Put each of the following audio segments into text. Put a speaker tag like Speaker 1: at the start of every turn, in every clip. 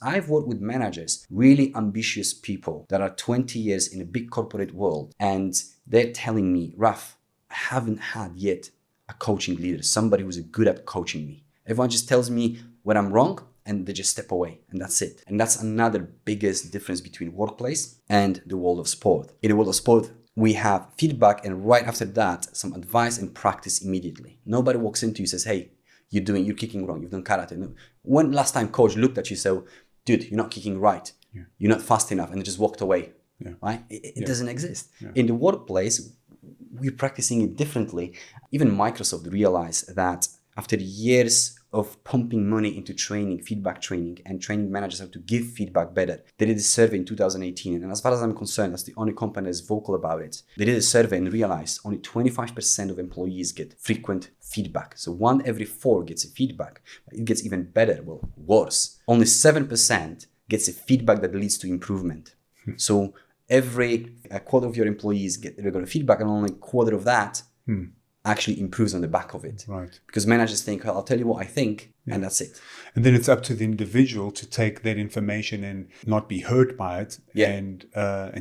Speaker 1: I've worked with managers, really ambitious people that are 20 years in a big corporate world, and they're telling me, Raf, I haven't had yet a coaching leader, somebody who's good at coaching me. Everyone just tells me when I'm wrong and they just step away, and that's it. And that's another biggest difference between workplace and the world of sport. In the world of sport, we have feedback, and right after that, some advice and practice immediately. Nobody walks into you and says, hey, you're kicking wrong, you've done karate. No. When last time coach looked at you and said, dude, you're not kicking right, you're not fast enough, and they just walked away, right? It doesn't exist. In the workplace, we're practicing it differently. Even Microsoft realized that after years of pumping money into training, feedback training, and training managers how to give feedback better. They did a survey in 2018, and as far as I'm concerned, that's the only company that's vocal about it. They did a survey and realized only 25% of employees get frequent feedback. So 1 every 4 gets a feedback. It gets even better, well, worse. Only 7% gets a feedback that leads to improvement. So a quarter of your employees get regular feedback, and only a quarter of that actually improves on the back of it.
Speaker 2: Right.
Speaker 1: Because managers think, well, I'll tell you what I think, and that's it.
Speaker 2: And then it's up to the individual to take that information and not be hurt by it, and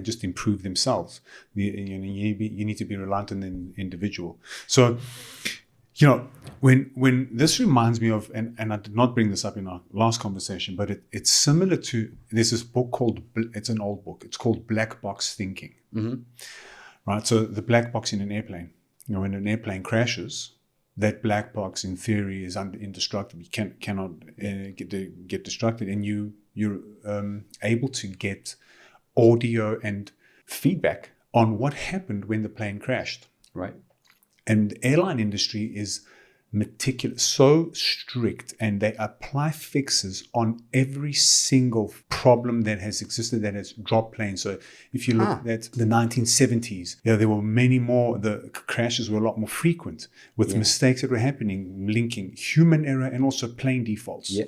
Speaker 2: just improve themselves. You need to be reliant on the individual. So, when this reminds me of, and I did not bring this up in our last conversation, but it's similar to, there's this book it's an old book. It's called Black Box Thinking. Right. So the black box in an airplane. When an airplane crashes, that black box in theory is indestructible. You cannot get destructed, and you're able to get audio and feedback on what happened when the plane crashed.
Speaker 1: Right.
Speaker 2: And the airline industry is meticulous, so strict, and they apply fixes on every single problem that has existed that has dropped planes. So if you look at the 1970s, there were many more, the crashes were a lot more frequent with mistakes that were happening, linking human error and also plane defaults. Yeah.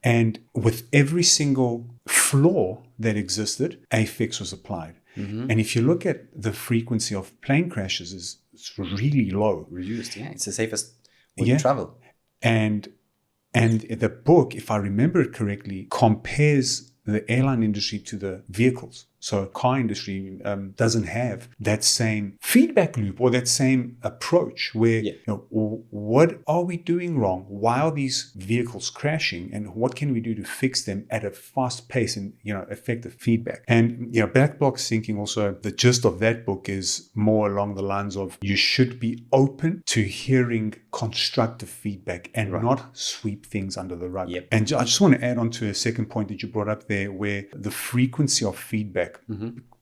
Speaker 2: And with every single flaw that existed, a fix was applied. And if you look at the frequency of plane crashes, it's really low.
Speaker 1: Reduced, it's the safest way to travel.
Speaker 2: And the book, if I remember it correctly, compares the airline industry to the vehicles. So car industry doesn't have that same feedback loop or that same approach where, what are we doing wrong? Why are these vehicles crashing? And what can we do to fix them at a fast pace and, effective feedback? And, black box thinking also, the gist of that book is more along the lines of you should be open to hearing constructive feedback and not sweep things under the rug.
Speaker 1: Yep.
Speaker 2: And I just want to add on to a second point that you brought up there, where the frequency of feedback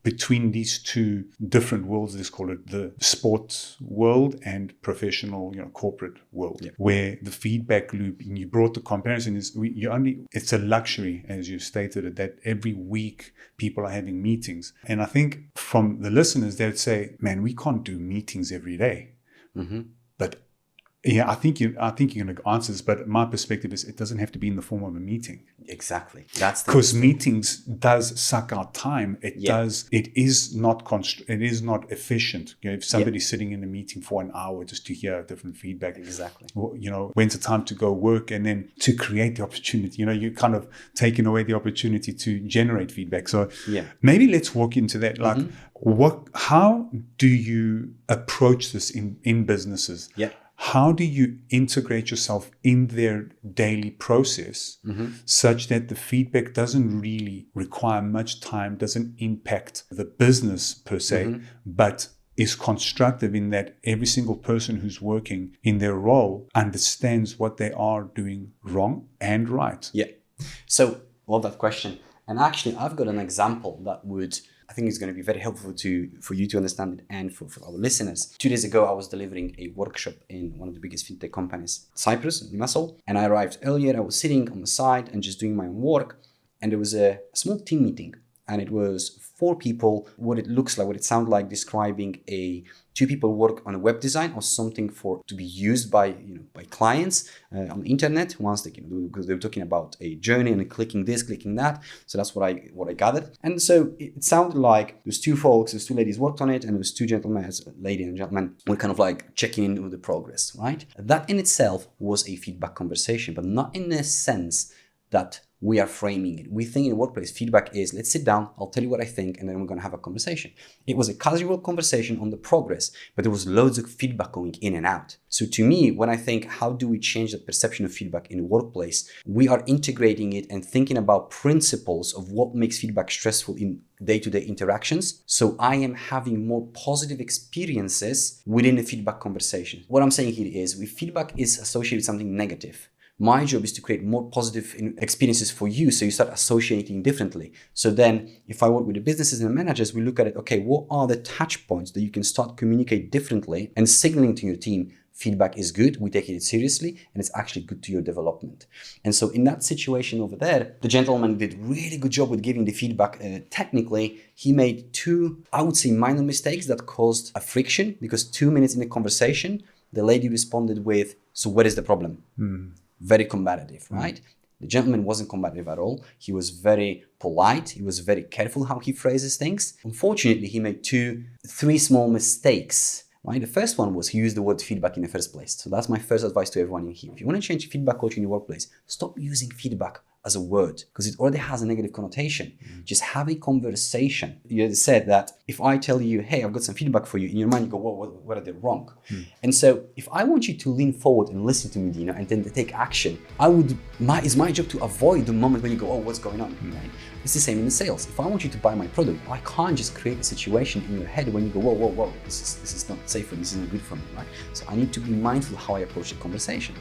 Speaker 2: between these two different worlds, let's call it the sports world and professional, corporate world, where the feedback loop, and you brought the comparison, is it's a luxury, as you stated it, that every week people are having meetings. And I think from the listeners, they'd say, man, we can't do meetings every day. But I think you're going to answer this, but my perspective is it doesn't have to be in the form of a meeting.
Speaker 1: Exactly. That's
Speaker 2: because meetings does suck out time. It does. It is not it is not efficient. If somebody's sitting in a meeting for an hour just to hear different feedback.
Speaker 1: Exactly.
Speaker 2: When's the time to go work, and then to create the opportunity. You're kind of taking away the opportunity to generate feedback. So maybe let's walk into that. Like, how do you approach this in businesses?
Speaker 1: Yeah.
Speaker 2: How do you integrate yourself in their daily process such that the feedback doesn't really require much time, doesn't impact the business per se, but is constructive in that every single person who's working in their role understands what they are doing wrong and right?
Speaker 1: Yeah. So, love that question. And actually, I've got an example that I think is going to be very helpful for you to understand it and for our listeners. 2 days ago, I was delivering a workshop in one of the biggest fintech companies, Cyprus, in Limassol. And I arrived earlier. I was sitting on the side and just doing my own work. And there was a small team meeting. And it was 4 people, what it looks like, what it sounds like, describing 2 people work on a web design or something to be used by clients on the internet once they can do, because they were talking about a journey and clicking this, clicking that. So that's what I gathered. And so it sounded like there's 2 folks, there's 2 ladies worked on it, and there's 2 gentlemen, a lady and a gentleman, were kind of like checking in with the progress, right? That in itself was a feedback conversation, but not in the sense that we are framing it. We think in the workplace, feedback is, let's sit down, I'll tell you what I think, and then we're going to have a conversation. It was a casual conversation on the progress, but there was loads of feedback going in and out. So to me, when I think, how do we change the perception of feedback in the workplace? We are integrating it and thinking about principles of what makes feedback stressful in day-to-day interactions. So I am having more positive experiences within a feedback conversation. What I'm saying here is, if feedback is associated with something negative, my job is to create more positive experiences for you, so you start associating differently. So then if I work with the businesses and the managers, we look at it, okay, what are the touch points that you can start communicate differently and signaling to your team, feedback is good, we take it seriously, and it's actually good to your development. And so in that situation over there, the gentleman did really good job with giving the feedback. Technically, he made two, I would say, minor mistakes that caused a friction, because 2 minutes in the conversation, the lady responded with, so what is the problem? Very combative, right? The gentleman wasn't combative at all. He was very polite. He was very careful how he phrases things. Unfortunately, he made three small mistakes, right? The first one was he used the word feedback in the first place. So that's my first advice to everyone in here. If you want to change feedback culture in your workplace, stop using feedback as a word, because it already has a negative connotation. Just have a conversation. You said that if I tell you, hey, I've got some feedback for you, in your mind you go, whoa, what are they wrong? And so if I want you to lean forward and listen to me, Dino, and then take action, it's my job to avoid the moment when you go, oh, what's going on? Right? It's the same in the sales. If I want you to buy my product, I can't just create a situation in your head when you go, whoa, this is not safe for me, this isn't good for me, right? So I need to be mindful of how I approach the conversation.